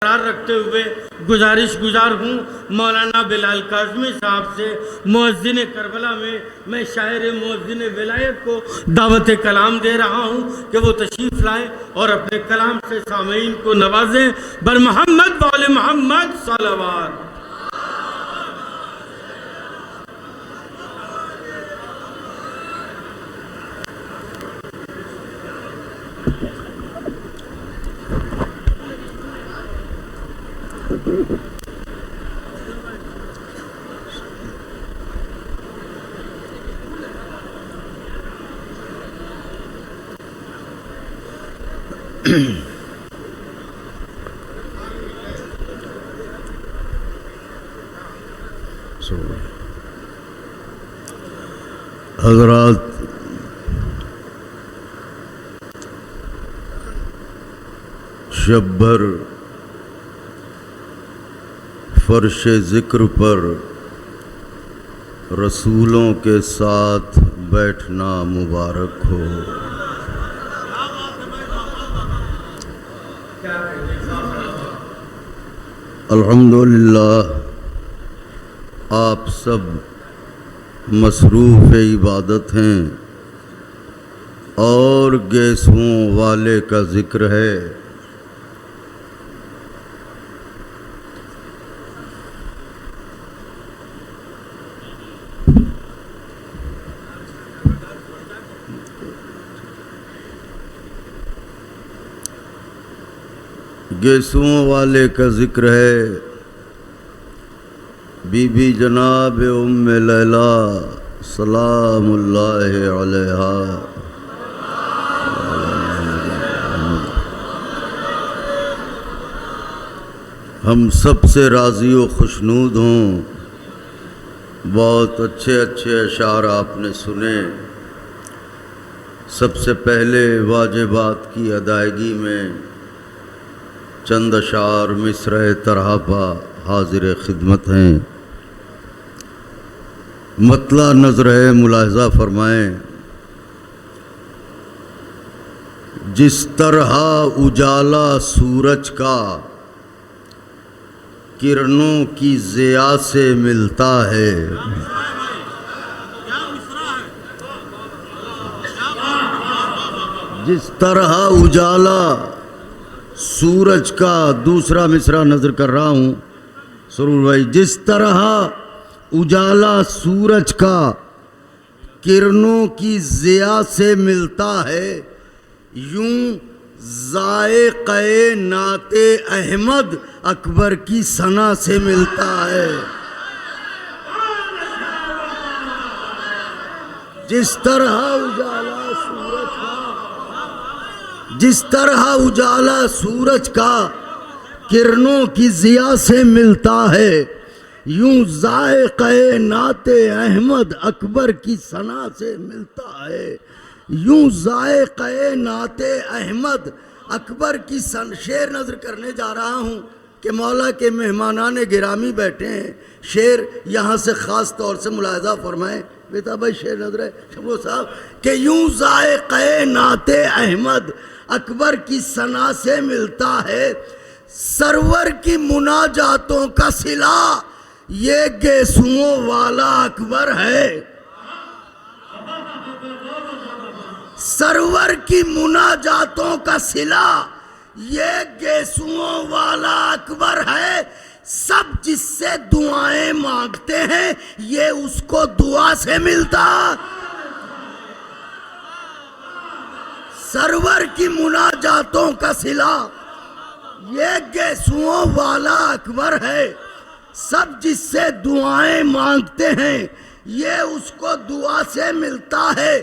برقرار رکھتے ہوئے گزارش گزار ہوں مولانا بلال کاظمی صاحب سے، مؤذن کربلا میں شاعر مؤذن ولایت کو دعوت کلام دے رہا ہوں کہ وہ تشریف لائیں اور اپنے کلام سے سامعین کو نوازیں۔ بر محمد وآل محمد صلوات۔ حضرات، شب بھر فرش ذکر پر رسولوں کے ساتھ بیٹھنا مبارک ہو۔ الحمدللہ آپ سب مصروف عبادت ہیں اور گیسوں والے کا ذکر ہے۔ گیسوں والے کا ذکر ہے۔ بی بی جناب ام لیلہ سلام اللہ علیہا، ہم سب سے راضی و خوشنود ہوں۔ بہت اچھے اچھے اشعار آپ نے سنے۔ سب سے پہلے واجبات کی ادائیگی میں چند اشعار مصرع طرحہ حاضر خدمت ہیں۔ مطلع نظر ہے، ملاحظہ فرمائیں۔ جس طرح اجالا سورج کا کرنوں کی ضیاء سے ملتا ہے، جس طرح اجالا سورج کا، دوسرا مصرع نظر کر رہا ہوں سرور بھائی، جس طرح اجالا سورج کا کرنوں کی ضیاء سے ملتا ہے، یوں ذائقہ نعت احمد اکبر کی ثنا سے ملتا ہے۔ جس طرح اجالا سورج کا، جس طرح اجالا سورج کا کرنوں کی ضیاء سے ملتا ہے، یوں ذائقہ نعت احمد اکبر کی ثنا سے ملتا ہے۔ یوں ذائقہ نعت احمد اکبر کی شعر نظر کرنے جا رہا ہوں کہ مولا کے مہمانان گرامی بیٹھے ہیں۔ شعر یہاں سے خاص طور سے ملاحظہ فرمائیں بیتا بھائی، شعر نظر ہے شبو صاحب کہ یوں ذائقہ نعت احمد اکبر کی ثنا سے ملتا ہے، سرور کی مناجاتوں کا صلہ یہ گیسوؤں والا اکبر ہے۔ سرور کی مناجاتوں کا صلہ یہ گیسوؤں والا اکبر ہے، سب جس سے دعائیں مانگتے ہیں یہ اس کو دعا سے ملتا۔ سرور کی مناجاتوں کا صلہ یہ گیسوؤں والا اکبر ہے، سب جس سے دعائیں مانگتے ہیں یہ اس کو دعا سے ملتا ہے۔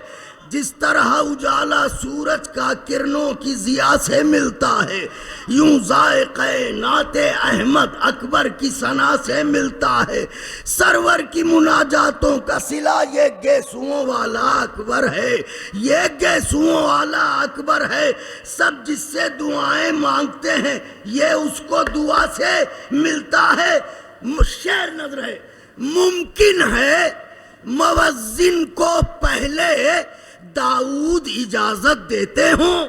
جس طرح اجالا سورج کا کرنوں کی ضیاء سے ملتا ہے، یوں ذائقہ نعت احمد اکبر کی ثنا سے ملتا ہے۔ سرور کی مناجاتوں کا صلہ یہ گیسوؤں والا اکبر ہے، یہ گیسوؤں والا اکبر ہے، سب جس سے دعائیں مانگتے ہیں یہ اس کو دعا سے ملتا ہے۔ شعر نظر ہے، ممکن ہے موذن کو پہلے داؤد اجازت دیتے ہوں،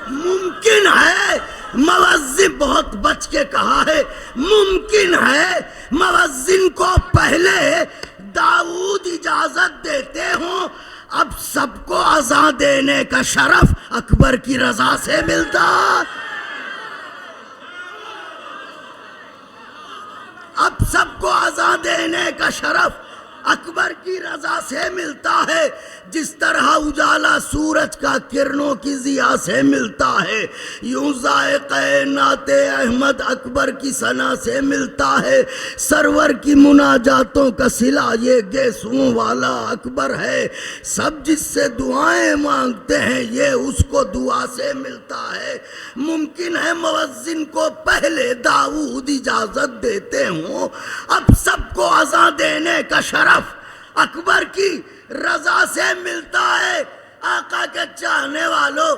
ممکن ہے موذن بہت بچ کے کہا ہے، ممکن ہے موذن کو پہلے داؤد اجازت دیتے ہوں، اب سب کو اذان دینے کا شرف اکبر کی رضا سے ملتا، اب سب کو اذان دینے کا شرف اکبر کی رضا سے ملتا ہے، جس طرح اجالا سورج کا کرنوں کی ضیاء سے ملتا ہے، یوں ذائقہ نعت احمد اکبر کی ثنا سے ملتا ہے، سرور کی مناجاتوں کا صلہ یہ گیسوں والا اکبر ہے، سب جس سے دعائیں مانگتے ہیں یہ اس کو دعا سے ملتا ہے، ممکن ہے موذن کو پہلے داؤد اجازت دیتے ہوں، اب سب کو اذان دینے کا شرف اکبر کی رضا سے ملتا ہے۔ آقا کے چاہنے والوں،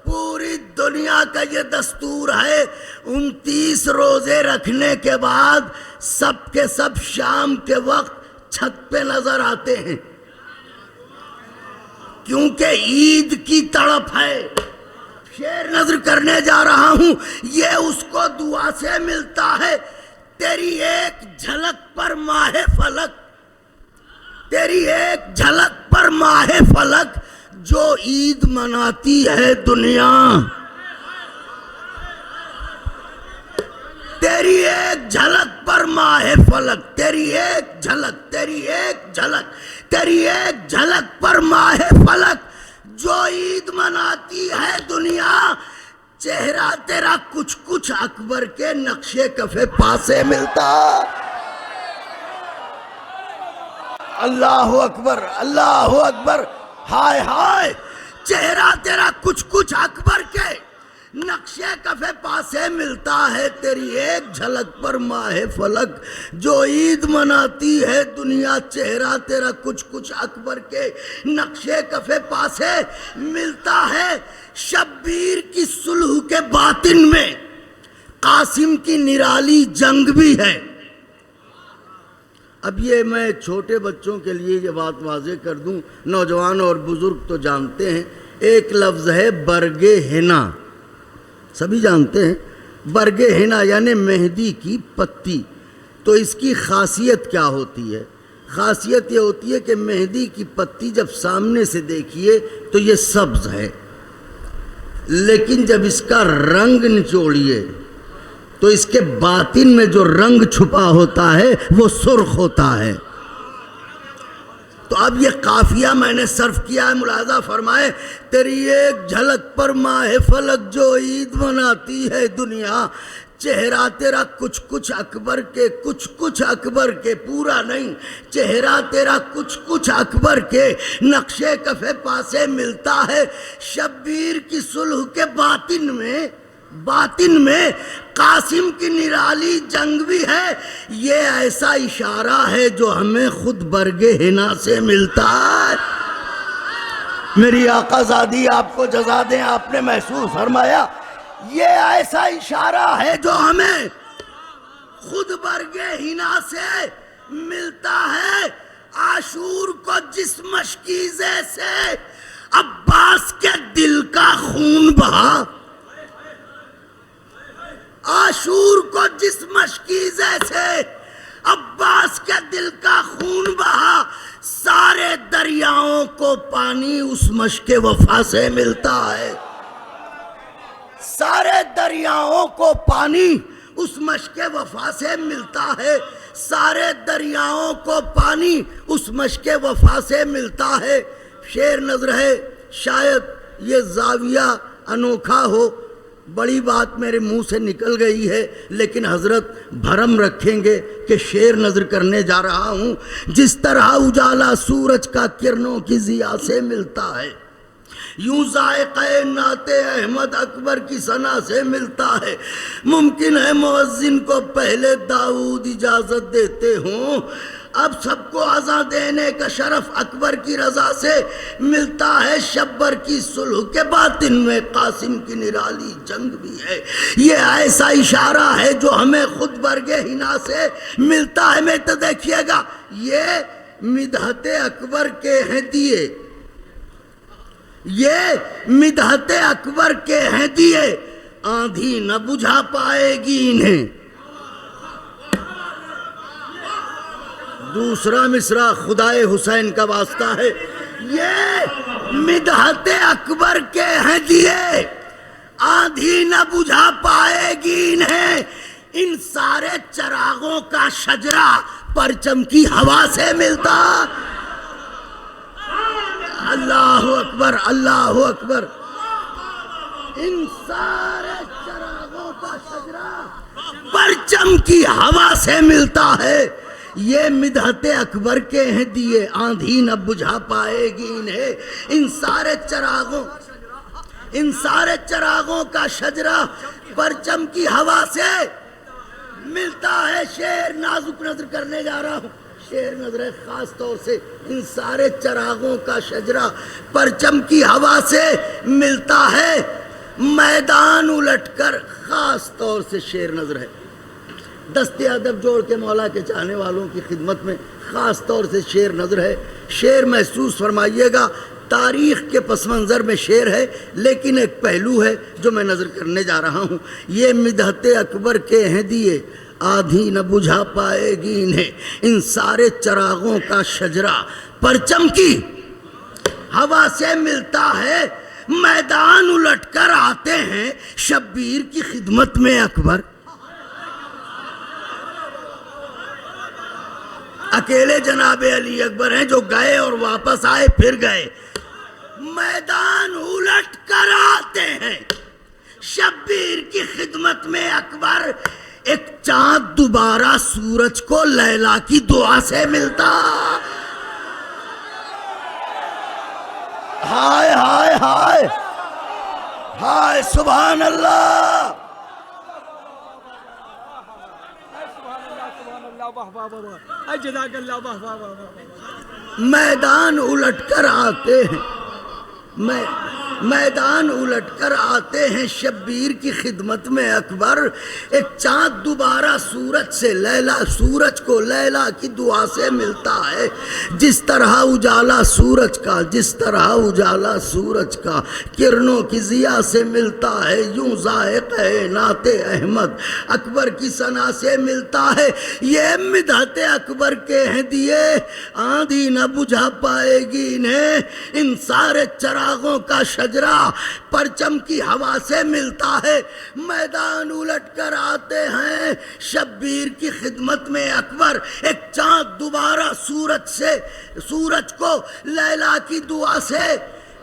پوری دنیا کا یہ دستور ہے، 29 روزے رکھنے کے بعد سب کے سب شام کے وقت چھت پہ نظر آتے ہیں، کیونکہ عید کی تڑپ ہے۔ شعر نظر کرنے جا رہا ہوں، یہ اس کو دعا سے ملتا ہے، تیری ایک جھلک پر ماہ فلک، تیری ایک جھلک پر ماہ فلک جو عید مناتی ہے دنیا، تیری ایک جھلک پر ماہ فلک، تیری ایک جھلک، تیری ایک جھلک، تیری ایک جھلک پر ماہ فلک جو عید مناتی ہے دنیا، چہرہ تیرا کچھ کچھ اکبر کے نقشے کفے پا سے ملتا۔ اللہ اکبر، اللہ اکبر، ہائے ہائے، چہرہ تیرا کچھ کچھ اکبر کے نقشے کفے پا سے ملتا ہے، تیری ایک جھلک پر ماہ فلک جو عید مناتی ہے دنیا، چہرہ تیرا کچھ کچھ اکبر کے نقشے کفے پا سے ملتا ہے۔ شبیر کی صلح کے باطن میں قاسم کی نرالی جنگ بھی ہے۔ اب یہ میں چھوٹے بچوں کے لیے یہ بات واضح کر دوں، نوجوان اور بزرگ تو جانتے ہیں، ایک لفظ ہے برگ ہنا، سبھی جانتے ہیں، برگ ہنا یعنی مہندی کی پتی۔ تو اس کی خاصیت کیا ہوتی ہے؟ خاصیت یہ ہوتی ہے کہ مہندی کی پتی جب سامنے سے دیکھیے تو یہ سبز ہے، لیکن جب اس کا رنگ نچوڑیے تو اس کے باطن میں جو رنگ چھپا ہوتا ہے وہ سرخ ہوتا ہے۔ تو اب یہ قافیہ میں نے صرف کیا ہے، ملاحظہ فرمائے، تیری ایک جھلک پر ماہ فلک جو عید مناتی ہے دنیا، چہرہ تیرا کچھ کچھ اکبر کے، کچھ کچھ اکبر کے، پورا نہیں، چہرہ تیرا کچھ کچھ اکبر کے نقشے کفے پاسے ملتا ہے۔ شبیر کی صلح کے باطن میں قاسم کی نرالی جنگ بھی ہے، یہ ایسا اشارہ ہے جو ہمیں خود برگ ہنا سے ملتا ہے۔ میری آقا زادی آپ کو جزا دیں، آپ نے محسوس فرمایا، یہ ایسا اشارہ ہے جو ہمیں خود برگ ہنا سے ملتا ہے۔ عاشور کو جس مشکیزے سے عباس کے دل کا خون بہا، عاشور کو جس مشکیزے سے عباس کے دل کا خون بہا، سارے دریاؤں کو پانی اس مشک وفا سے ملتا ہے، سارے دریاؤں کو پانی اس مشک وفا سے ملتا ہے، سارے دریاؤں کو پانی اس مشک وفا سے ملتا ہے۔ شعر نظر ہے، شاید یہ زاویہ انوکھا ہو، بڑی بات میرے منہ سے نکل گئی ہے، لیکن حضرت بھرم رکھیں گے کہ شعر نظر کرنے جا رہا ہوں۔ جس طرح اجالا سورج کا کرنوں کی ضیاء سے ملتا ہے، یوں ذائقہ نعت احمد اکبر کی ثنا سے ملتا ہے، ممکن ہے موذن کو پہلے داؤد اجازت دیتے ہوں، اب سب کو اذان دینے کا شرف اکبر کی رضا سے ملتا ہے۔ شبر کی صلح کے باطن میں قاسم کی نرالی جنگ بھی ہے، یہ ایسا اشارہ ہے جو ہمیں خود برگ ہنا سے ملتا ہے۔ میں تو دیکھیے گا، یہ مدحت اکبر کے ہیں دیے، یہ مدحت اکبر کے ہیں دیے، آندھی نہ بجھا پائے گی انہیں۔ دوسرا مصرع خدائے حسین کا واسطہ ہے، یہ مدحت اکبر کے ہیں دیے، آندھی نہ بجھا پائے گی انہیں، ان سارے چراغوں کا شجرہ پرچم کی ہوا سے ملتا۔ اللہ اکبر، اللہ اکبر۔ ان سارے چراغوں کا شجرہ پرچم کی ہوا سے ملتا ہے، یہ مدحت اکبر کے ہیں دیے، آندھی نہ بجھا پائے گی انہیں، ان سارے چراغوں کا شجرہ پرچم کی ہوا سے ملتا ہے۔ شعر نازک نظر کرنے جا رہا ہوں، شعر نظر ہے خاص طور سے، ان سارے چراغوں کا شجرہ پرچم کی ہوا سے ملتا ہے، میدان الٹ کر، خاص طور سے شعر نظر ہے، دست ادب جوڑ کے مولا کے چاہنے والوں کی خدمت میں خاص طور سے شعر نظر ہے۔ شعر محسوس فرمائیے گا، تاریخ کے پس منظر میں شعر ہے، لیکن ایک پہلو ہے جو میں نظر کرنے جا رہا ہوں۔ یہ مدحت اکبر کے ہیں دیے، آدھی نہ بجھا پائے گی انہیں، ان سارے چراغوں کا شجرہ پرچم کی ہوا سے ملتا ہے، میدان الٹ کر آتے ہیں شبیر کی خدمت میں اکبر۔ اکیلے جناب علی اکبر ہیں جو گئے اور واپس آئے، پھر گئے، میدان الٹ کر آتے ہیں شبیر کی خدمت میں اکبر، ایک چاند دوبارہ سورج کو لیلا کی دعا سے ملتا۔ ہائے ہائے ہائے ہائے، سبحان اللہ، میدان الٹ کر آتے ہیں، میدان الٹ کر آتے ہیں شبیر کی خدمت میں اکبر، ایک چاند دوبارہ سورج کو لیلا کی دعا سے ملتا ہے، جس طرح اجالا سورج کا کرنوں کی ضیا سے ملتا ہے، یوں ذائقہ نعت احمد اکبر کی ثنا سے ملتا ہے، یہ مدحت اکبر کے ہیں دیے، آندھی نہ بجھا پائے گی انہیں، ان سارے چراغوں کا شجرہ پرچم کی ہوا سے ملتا ہے، میدان الٹ کر آتے ہیں شبیر کی خدمت میں اکبر، ایک چاند دوبارہ سورج کو لیلا کی دعا سے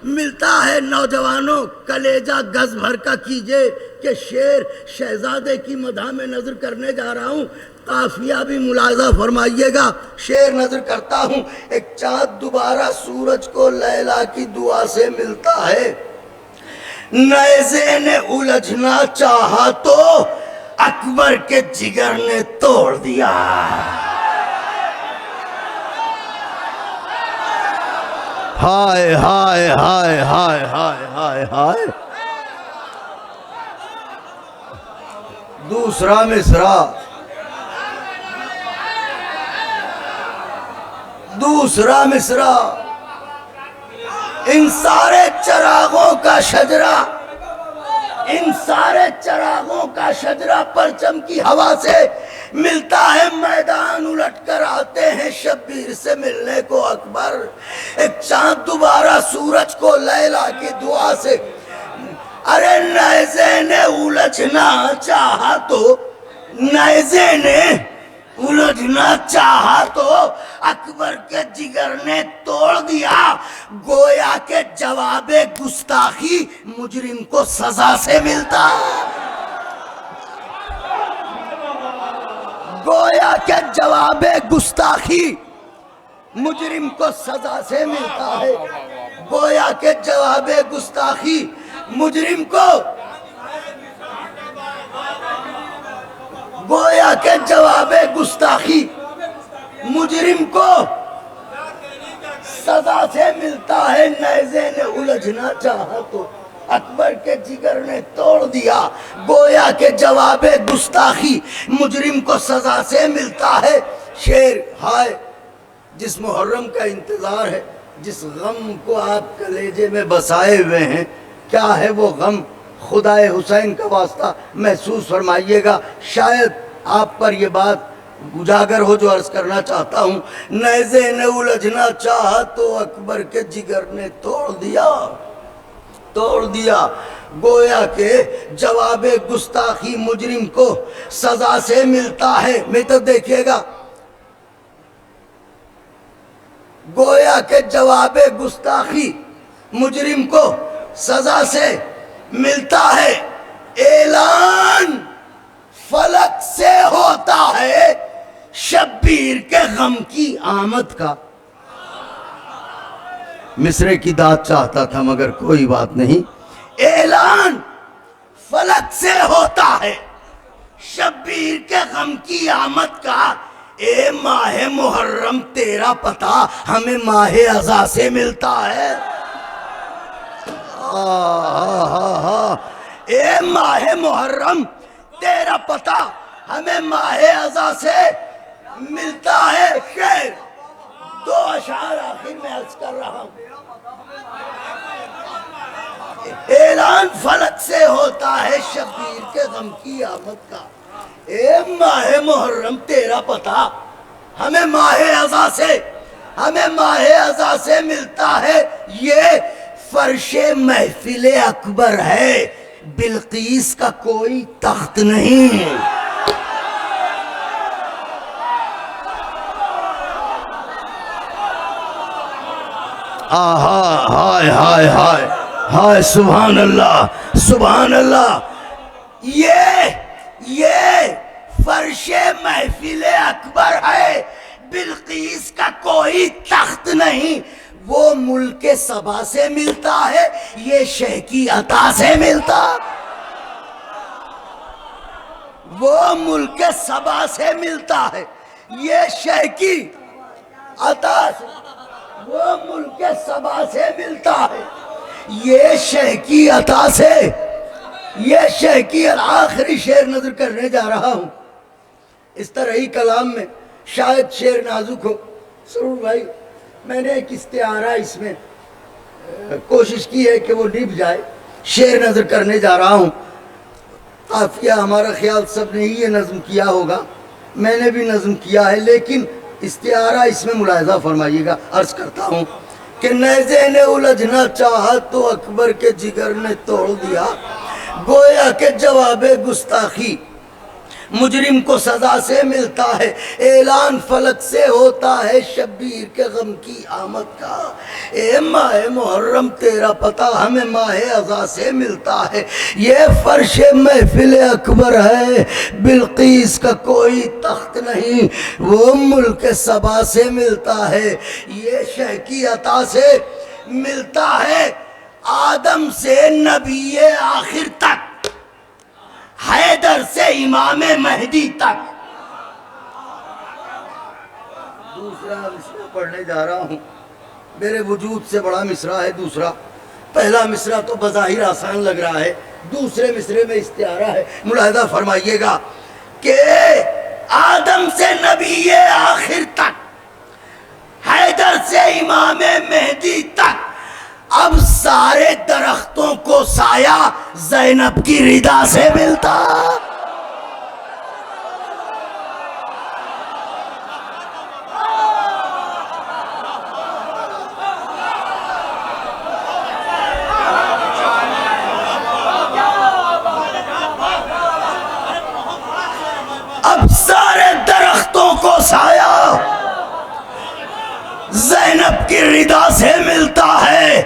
ملتا ہے۔ نوجوانوں کلیجہ گز بھر کا کیجئے کہ شعر شہزادے کی مدح میں نظر کرنے جا رہا ہوں، قافیہ بھی ملاحظہ فرمائیے گا، شعر نظر کرتا ہوں، ایک چاند دوبارہ سورج کو لیلا کی دعا سے ملتا ہے، نیزے نے الجھنا چاہا تو اکبر کے جگر نے توڑ دیا۔ ہائے ہائے ہائے ہائے ہائے ہائے ہائے، دوسرا مصرع، ان سارے چراغوں کا شجرہ پرچم کی ہوا سے ملتا ہے، میدان الٹ کر آتے ہیں شبیر سے ملنے کو اکبر، ایک چاند دوبارہ سورج کو لیلا کی دعا سے، ارے نیزے نے الجھنا چاہا تو اکبر کے جگر نے توڑ دیا، گویا کہ جواب گستاخی مجرم کو سزا سے ملتا، گویا کہ جواب گستاخی مجرم کو سزا سے ملتا ہے، گویا کہ جواب گستاخی مجرم کو سزا سے ملتا ہے، نیزے نے الجھنا چاہا تو اکبر کے جگر نے توڑ دیا، گویا کہ جواب گستاخی مجرم کو سزا سے ملتا ہے۔ شعر ہائے، جس محرم کا انتظار ہے جس غم کو آپ کلیجے میں بسائے ہوئے ہیں، کیا ہے وہ غم؟ خدائے حسین کا واسطہ محسوس فرمائیے گا، شاید آپ پر یہ بات اجاگر ہو جو عرض کرنا چاہتا ہوں۔ نیزے نے الجھنا چاہا تو اکبر کے جگر نے توڑ دیا، گویا کہ جواب گستاخی مجرم کو سزا سے ملتا ہے۔ میں تو دیکھیے گا، گویا کہ جواب گستاخی مجرم کو سزا سے ملتا ہے، اعلان فلک سے ہوتا ہے شبیر کے غم کی آمد کا۔ مصرے کی داد چاہتا تھا مگر کوئی بات نہیں، اعلان فلک سے ہوتا ہے شبیر کے غم کی آمد کا۔ اے ماہ محرم تیرا پتہ ہمیں ماہ اذا سے ملتا ہے۔ اے ماہ محرم تیرا پتہ ہمیں ماہ اذا سے ملتا ہے۔ خیر، دو اشعار آخر میں عرض کر رہا ہوں۔ اعلان فلک سے ہوتا ہے شبیر کے غم کی آمد کا، اے ماہ محرم تیرا پتہ ہمیں ماہ اذا سے ملتا ہے۔ یہ فرش محفل اکبر ہے، بلقیس کا کوئی تخت نہیں۔ ہائے ہائے ہائے ہائے، سبحان اللہ سبحان اللہ۔ یہ فرش محفل اکبر ہے، بلقیس کا کوئی تخت نہیں۔ وہ ملک سبا سے ملتا ہے، یہ شہ کی عطا سے ملتا۔ وہ ملک سبا سے ملتا ہے، یہ شہ کی عطا سے، وہ ملک سبا سے ملتا ہے، یہ شہ کی عطا سے، یہ شہ کی۔ آخری شعر نظر کرنے جا رہا ہوں اس طرح ہی کلام میں، شاید شعر نازک ہو۔ سرور بھائی، میں نے ایک استعارہ اس میں کوشش کی ہے کہ وہ نبھ جائے۔ شعر نظر کرنے جا رہا ہوں، قافیہ ہمارا خیال سب نے ہی یہ نظم کیا ہوگا، میں نے بھی نظم کیا ہے، لیکن استعارہ اس میں ملاحظہ فرمائیے گا۔ عرض کرتا ہوں کہ نیزے نے الجھنا چاہا تو اکبر کے جگر نے توڑ دیا، گویا کہ جواب گستاخی مجرم کو سزا سے ملتا ہے، اعلان فلک سے ہوتا ہے شبیر کے غم کی آمد کا۔ اے ماہ محرم تیرا پتہ ہمیں ماہ اذا سے ملتا ہے، یہ فرش محفل اکبر ہے، بلقیس کا کوئی تخت نہیں۔ وہ ملک سبا سے ملتا ہے، یہ شہ کی عطا سے ملتا ہے، آدم سے نبی آخر تک، حیدر سے امام مہدی تک۔ دوسرا مصرع پڑھنے جا رہا ہوں، میرے وجود سے بڑا مصرع ہے دوسرا۔ پہلا مصرع تو بظاہر آسان لگ رہا ہے، دوسرے مصرع میں استعارہ ہے، ملاحظہ فرمائیے گا کہ آدم سے نبی آخر تک، حیدر سے امام مہدی تک، اب سارے درختوں کو سایہ زینب کی ردا سے ملتا۔ اب سارے درختوں کو سایہ زینب کی ردا سے ملتا ہے،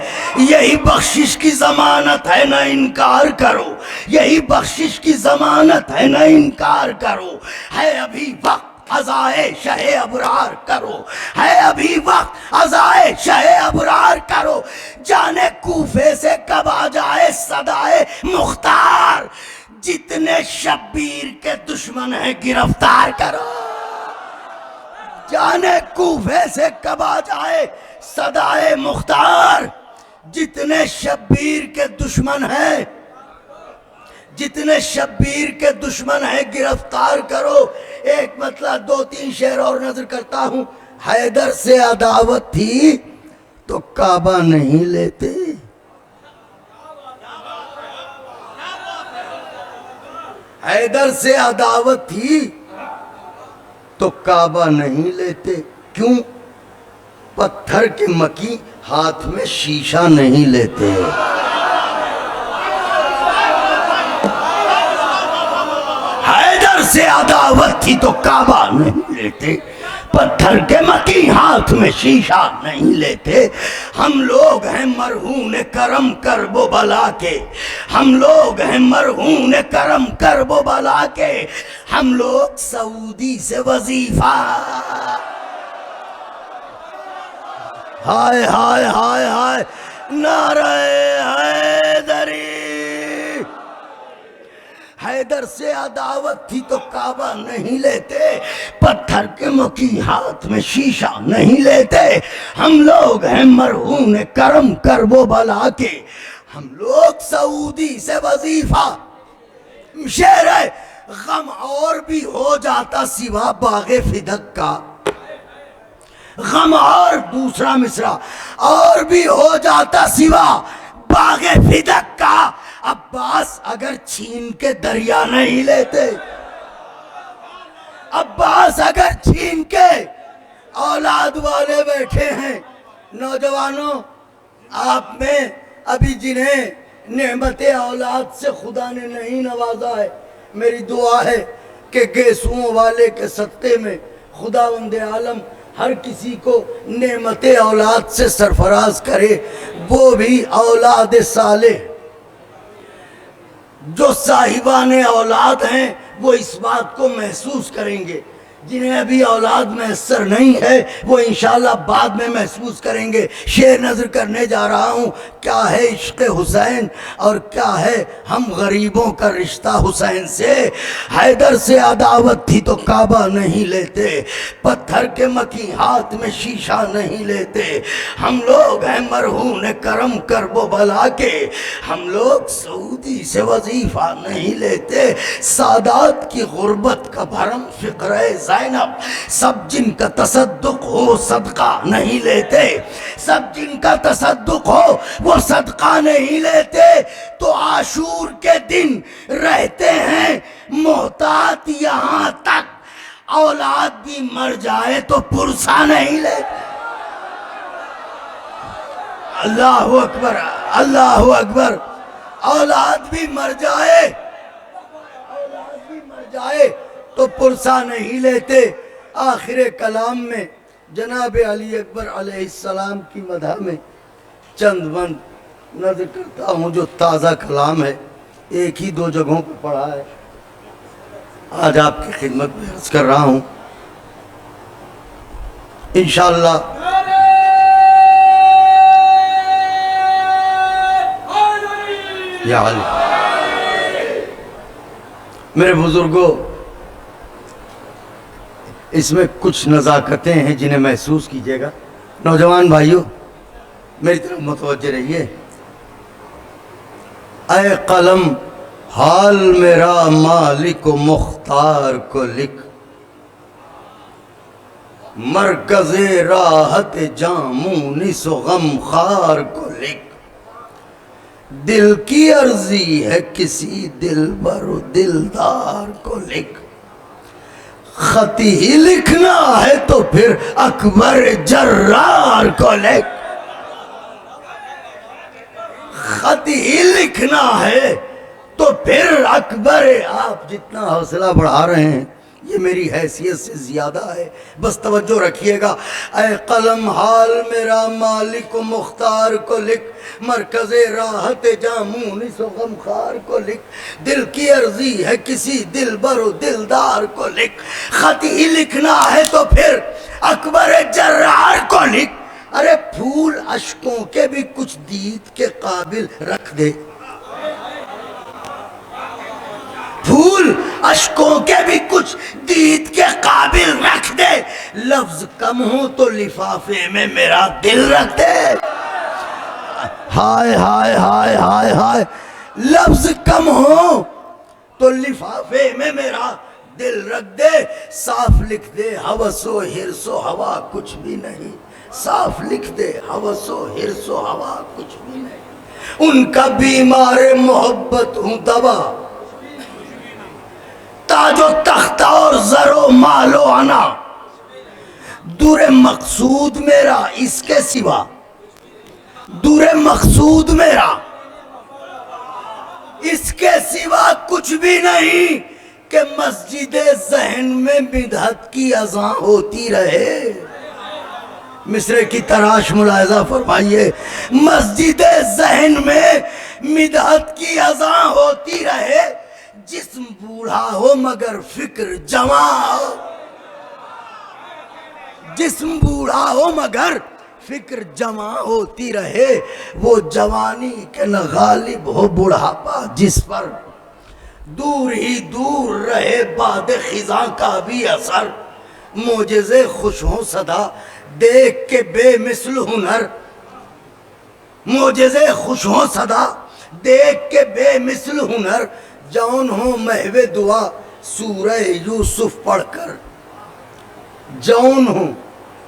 یہی بخشش کی ضمانت ہے، نہ انکار کرو، یہی بخشش کی ضمانت ہے، نہ انکار کرو۔ ہے ابھی وقت عزائے شہ ابرار کرو، ہے ابھی وقت عزائے شہ ابرار کرو، جانے کوفے سے کب آ جائے صدائے مختار، جتنے شبیر کے دشمن ہیں گرفتار کرو۔ جانے کوفے سے کب آ جائے صدائے مختار، جتنے شبیر کے دشمن ہیں، جتنے شبیر کے دشمن ہیں گرفتار کرو۔ ایک مطلب دو تین شعر اور نظر کرتا ہوں۔ حیدر سے عداوت تھی تو کعبہ نہیں لیتے. حیدر سے عداوت تھی تو کعبہ نہیں لیتے. کیوں؟ پتھر کے مکی ہاتھ میں شیشہ نہیں لیتے. حیدر سے عداوت تھی تو کعبہ نہیں لیتے. پتھر کے مکی ہاتھ میں شیشہ نہیں لیتے. ہم لوگ ہیں مرہون کرم کرب و بلا کے. ہم لوگ ہیں مرہون کرم کرب و بلا کے. ہم لوگ سعودی سے وظیفہ. ہائے ہائے ہائے ہائے نعرہ حیدری. حیدر سے عداوت تھی تو کعبہ نہیں لیتے. پتھر کے مکی ہاتھ میں شیشہ نہیں لیتے. ہم لوگ ہیں مرہون کرم کرب و بلا کے. ہم لوگ سعودی سے وظیفہ. شعر ہے غم اور بھی ہو جاتا سوا باغ فدق کا. غم اور دوسرا مصرع اور بھی ہو جاتا سوا باغ فدق کا. عباس اگر چھین کے دریا نہیں لیتے. عباس اگر چھین کے اولاد والے بیٹھے ہیں. نوجوانوں آپ میں ابھی جنہیں نعمت اولاد سے خدا نے نہیں نوازا ہے، میری دعا ہے کہ گیسوؤں والے کے صدقے میں خداوند عالم ہر کسی کو نعمت اولاد سے سرفراز کرے. وہ بھی اولاد صالح. جو صاحبان اولاد ہیں وہ اس بات کو محسوس کریں گے. جنہیں ابھی اولاد میسر نہیں ہے وہ انشاءاللہ بعد میں محسوس کریں گے. شعر نظر کرنے جا رہا ہوں. کیا ہے عشق حسین اور کیا ہے ہم غریبوں کا رشتہ حسین سے. حیدر سے عداوت تھی تو کعبہ نہیں لیتے. پتھر کے مکی ہاتھ میں شیشہ نہیں لیتے. ہم لوگ ہیں مرہون کرم کرب و بلا کے. ہم لوگ سعودی سے وظیفہ نہیں لیتے. سادات کی غربت کا بھرم فقر زینب. سب جن کا تصدق ہو صدقہ نہیں لیتے. سب جن کا تصدق ہو وہ صدقہ نہیں لیتے. تو عاشور کے دن رہتے ہیں محتاط یہاں تک اولاد بھی مر جائے تو پرسہ نہیں لیتے. اللہ اکبر اللہ اکبر. اولاد بھی مر جائے تو پرسہ نہیں لیتے. آخر کلام میں جناب علی اکبر علیہ السلام کی مدح میں چند بند نظر کرتا ہوں جو تازہ کلام ہے. ایک ہی دو جگہوں پہ پڑھا ہے. آج آپ کی خدمت میں عرض کر رہا ہوں. انشاءاللہ یا علی. میرے بزرگوں اس میں کچھ نزاکتیں ہیں جنہیں محسوس کیجئے گا. نوجوان بھائیوں میری طرف متوجہ رہیے. اے قلم حال میرا مالک و مختار کو لکھ. مرکز راحت جامونس و غمخوار کو لکھ. دل کی عرضی ہے کسی دلبر و دلدار کو لکھ. خط ہی لکھنا ہے تو پھر اکبر جرار کو لکھ. خط ہی لکھنا ہے تو پھر اکبر. آپ جتنا حوصلہ بڑھا رہے ہیں یہ میری حیثیت سے زیادہ ہے. بس توجہ رکھیے گا. اے قلم حال میرا مالک و مختار کو لکھ. مرکز راحت جامونس و غمخوار کو لکھ. دل کی عرضی ہے کسی دلبر و دلدار کو لکھ. خط ہی لکھنا ہے تو پھر اکبر جرار کو لکھ. ارے پھول اشکوں کے بھی کچھ دید کے قابل رکھ دے. پھول اشکوں کے بھی کچھ دید کے قابل رکھ دے. لفظ کم ہو تو لفافے میں میرا دل رکھ دے. ہائے ہائے ہائے ہائے ہائے. لفظ کم ہو تو لفافے میں میرا دل رکھ دے. صاف لکھ دے. ہوس و حرص و ہوا کچھ بھی نہیں. صاف لکھ دے ہوس و حرص و ہوا کچھ بھی نہیں، ان کا بیمار محبت ہوں دوا، تاج و تخت اور زر و مال و عنا، دور مقصود میرا اس کے سوا، دور مقصود میرا اس کے سوا کچھ بھی نہیں، کہ مسجد ذہن میں بدعت کی اذان ہوتی رہے۔ مصرے کی تراش ملاحظہ فرمائیے، مسجد ذہن میں بدعت کی اذان ہوتی رہے، جسم بوڑھا ہو مگر فکر جوان ہو، جسم بوڑھا ہو مگر فکر جمع ہوتی رہے، وہ جوانی کے نہ غالب ہو بڑھاپا جس پر، دور ہی دور رہے باد خزاں کا بھی اثر، معجزے خوش ہوں صدا دیکھ کے بے مثل ہنر، معجزے خوش ہوں صدا دیکھ کے بے مثل ہنر، جون ہوں محو دعا سورہ یوسف پڑھ کر، جون ہوں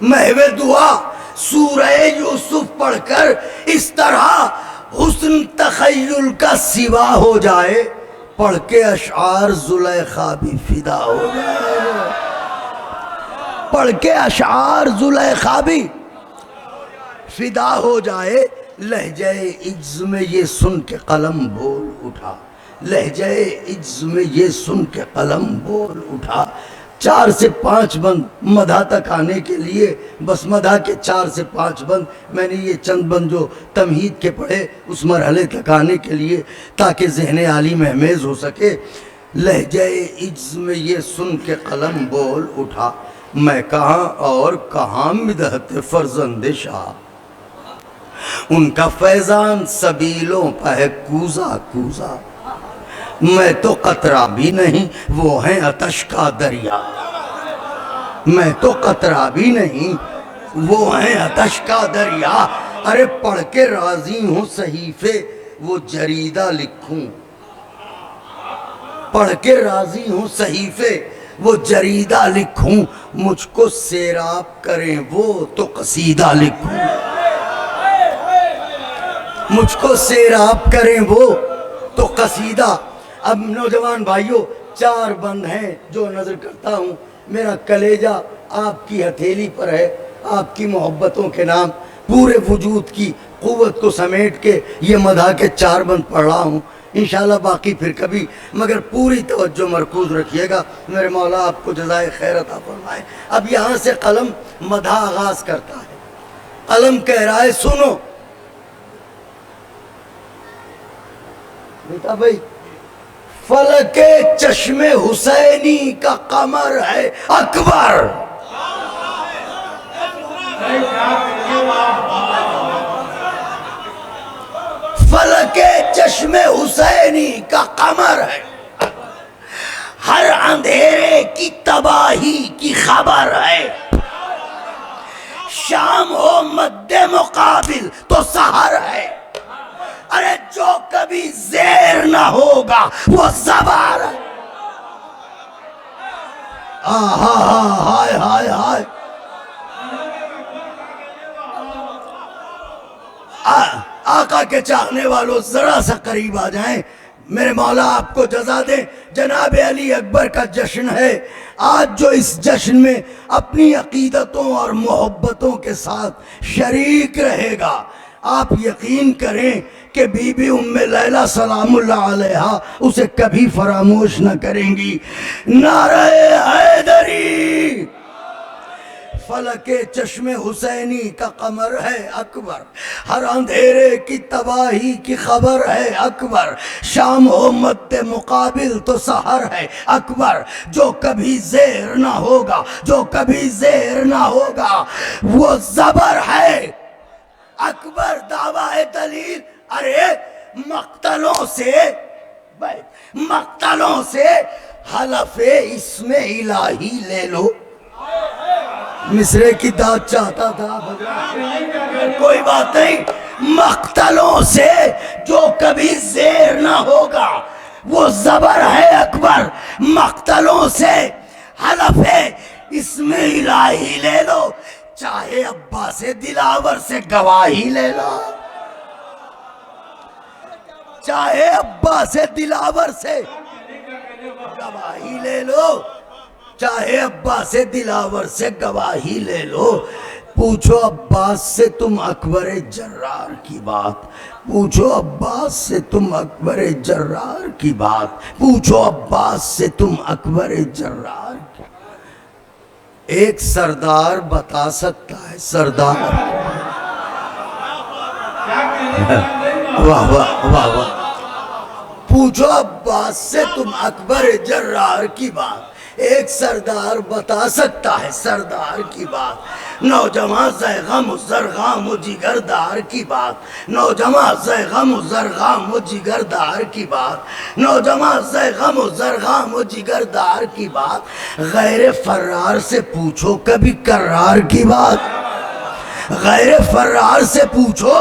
محو دعا سورہ یوسف پڑھ کر، اس طرح حسن تخیل کا سوا ہو جائے، پڑھ کے اشعار زلیخا بھی فدا ہو جائے، پڑھ کے اشعار زلیخا بھی فدا ہو جائے۔ لہجہ عجز میں یہ سن کے قلم بول اٹھا، لہجہ عجز میں یہ سن کے قلم بول اٹھا، 4 سے 5 بند مدح تک آنے کے لیے، بس مدح کے 4 سے 5 بند، میں نے یہ چند بند جو تمہید کے پڑھے اس مرحلے تک آنے کے لیے تاکہ ذہن عالی محمیز ہو سکے۔ لہجہ عجز میں یہ سن کے قلم بول اٹھا، میں کہاں اور کہاں مدحت فرزند شاہ، ان کا فیضان سبیلوں پہ ہے کوزا کوزا، میں تو قطرہ بھی نہیں وہ ہیں آتش کا دریا، میں تو قطرہ بھی نہیں وہ ہیں آتش کا دریا، ارے پڑھ کے راضی ہوں صحیفے وہ جریدہ لکھوں، پڑھ کے راضی ہوں صحیفے وہ جریدہ لکھوں، مجھ کو سیراب کریں وہ تو قصیدہ لکھوں، مجھ کو سیراب کریں وہ تو قصیدہ۔ اب نوجوان بھائیوں 4 بند ہیں جو نظر کرتا ہوں، میرا کلیجہ آپ کی ہتھیلی پر ہے، آپ کی محبتوں کے نام، پورے وجود کی قوت کو سمیٹ کے یہ مدح کے 4 بند پڑھ رہا ہوں، انشاءاللہ باقی پھر کبھی، مگر پوری توجہ مرکوز رکھیے گا، میرے مولا آپ کو جزائے خیر عطا فرمائے۔ اب یہاں سے قلم مدح آغاز کرتا ہے، قلم کہہ رہا ہے سنو بیٹا بھائی، فلک چشم حسینی کا قمر ہے اکبر، فلک چشم حسینی کا قمر ہے، ہر اندھیرے کی تباہی کی خبر ہے، شام ہو مد مقابل تو سحر ہے، ارے جو کبھی زیر نہ ہوگا وہ زبر ہے، ہائے ہائے ہائے، آقا کے چاہنے والوں ذرا سا قریب آ جائیں، میرے مولا آپ کو جزا دیں۔ جناب علی اکبر کا جشن ہے آج، جو اس جشن میں اپنی عقیدتوں اور محبتوں کے ساتھ شریک رہے گا، آپ یقین کریں کہ بی بی ام لیلہ سلام اللہ علیہا اسے کبھی فراموش نہ کریں گی۔ نعرہ حیدری، فلک چشم حسینی کا قمر ہے اکبر، ہر اندھیرے کی تباہی کی خبر ہے اکبر، شام ہو مد مقابل تو سحر ہے اکبر، جو کبھی زیر نہ ہوگا، جو کبھی زیر نہ ہوگا وہ زبر ہے اکبر۔ دعویٰ دلیل، ارے مقتلوں سے حلف اسم الہی لے لو، مصرے کی داد چاہتا تھا کوئی بات نہیں، مقتلوں سے جو کبھی زیر نہ ہوگا وہ زبر ہے اکبر، مقتلوں سے حلف اسم الہی لے لو، چاہے عباس دلاور سے گواہی لے لو، چاہے عباس دلاور سے گواہی لے لو، چاہے عباس دلاور سے گواہی لے لو، پوچھو عباس سے تم اکبر جرار کی بات، پوچھو عباس سے تم اکبر جرار کی بات، پوچھو عباس سے تم اکبر جرار کی، ایک سردار بتا سکتا ہے، سردار، واہ واہ واہ واہ، پوچھو عباس سے تم اکبر جرار کی بات، ایک سردار بتا سکتا ہے سردار کی بات، نوجوان زیغم و زرغام و جگردار کی بات، نوجوان زیغم و زرغام و جگردار کی بات، نوجوان زیغم و زرغام و جگردار کی بات، غیر فرار سے پوچھو کبھی کرار کی بات، غیر فرار سے پوچھو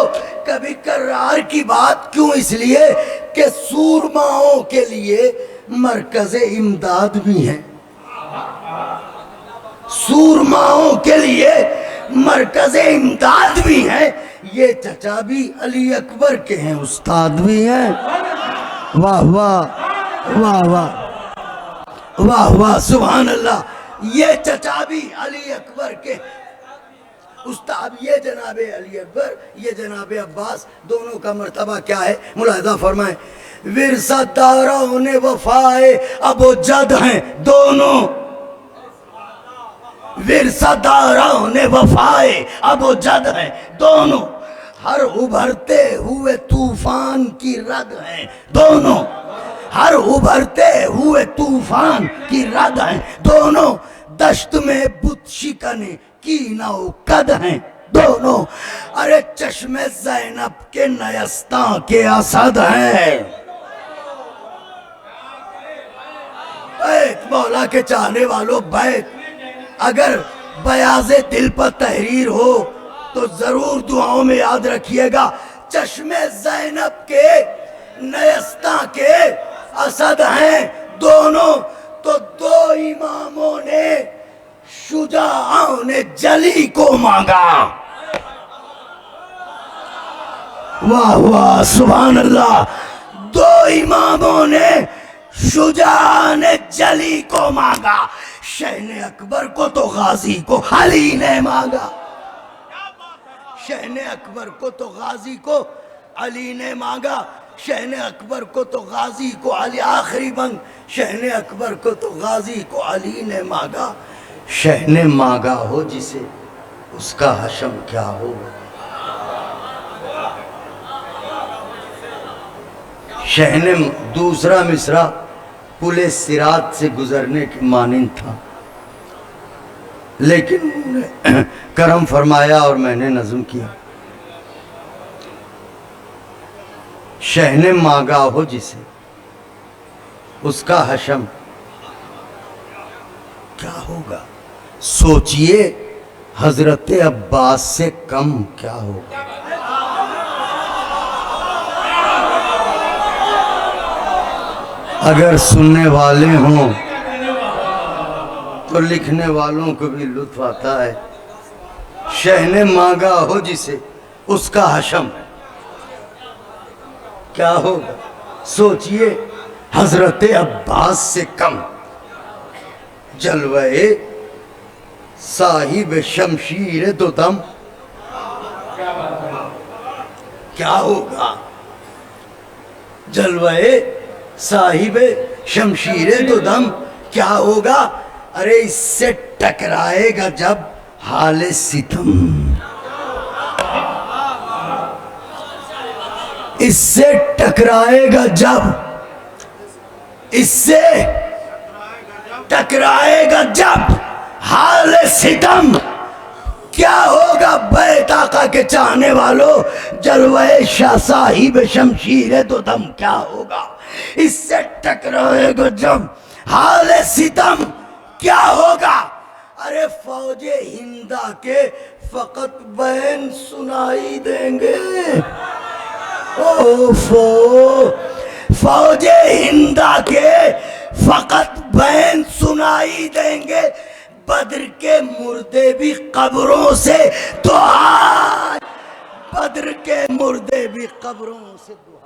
کبھی کرار کی بات، کیوں؟ اس لیے کہ سورماؤں کے لیے مرکز امداد بھی ہیں، سورماؤں کے لیے مرکز امداد بھی ہیں، یہ چچا بھی علی اکبر کے ہیں، استاد بھی ہیں، واہ واہ واہ واہ واہ واہ سبحان اللہ، یہ چچا بھی علی اکبر کے استاد، یہ جناب علی اکبر، یہ جناب عباس، دونوں کا مرتبہ کیا ہے ملاحظہ فرمائیں، ورثہ داران وفائے ابو جد ہیں دونوں، ورثہ داران وفائے ابو جد ہیں دونوں، ہر ابھرتے ہوئے طوفان کی رد ہیں دونوں، ہر ابھرتے ہوئے طوفان کی رد ہیں دونوں، دشت میں بت شکن کینہ و قد ہیں دونوں، ارے چشم زینب کے نیستاں کے اسد ہیں، بیت مولا کے چاہنے والوں، بیت اگر بیاض دل پر تحریر ہو تو ضرور دعاؤں میں یاد رکھیے گا، چشم زینب کے نیستاں کے اسد ہیں دونوں، تو دو اماموں نے شجاعوں نے جلی کو مانگا، واہ واہ سبحان اللہ، دو اماموں نے شجاع نے جلی کو مانگا، شہن اکبر کو تو غازی کو علی نے مانگا، شہن اکبر کو تو غازی کو علی نے مانگا، شہن اکبر کو تو غازی کو علی، آخری بند، شہن اکبر کو تو غازی کو علی نے مانگا، شہن مانگا ہو جسے اس کا حشم کیا ہوگا، شہن دوسرا مصرع پل صراط سے گزرنے کی مانند تھا، لیکن انہوں نے کرم فرمایا اور میں نے نظم کیا، شہن مانگا ہو جسے اس کا حشم کیا ہوگا، سوچئے حضرت عباس سے کم کیا ہوگا، اگر سننے والے ہوں تو لکھنے والوں کو بھی لطف آتا ہے، شہن مانگا ہو جسے اس کا حشم کیا ہوگا، سوچئے حضرت عباس سے کم، جلوہ صاحب شمشیر دو دم کیا ہوگا، جلوہ صاحب شمشیر دو دم کیا ہوگا، ارے اس سے ٹکرائے گا جب حال ستم، اس سے ٹکرائے گا جب، اس سے ٹکرائے گا جب حال ستم کیا ہوگا، بیت آقا کے چاہنے والوں، جلوہ شاہ صاحب شمشیر دو دم کیا ہوگا، اس سے ٹکرائے گا جب حال ستم کیا ہوگا، ارے فوج ہندہ کے فقط بین سنائی دیں گے، فوج ہندہ کے فقط بین سنائی دیں گے، بدر کے مردے بھی قبروں سے دعا، بدر کے مردے بھی قبروں سے دعا۔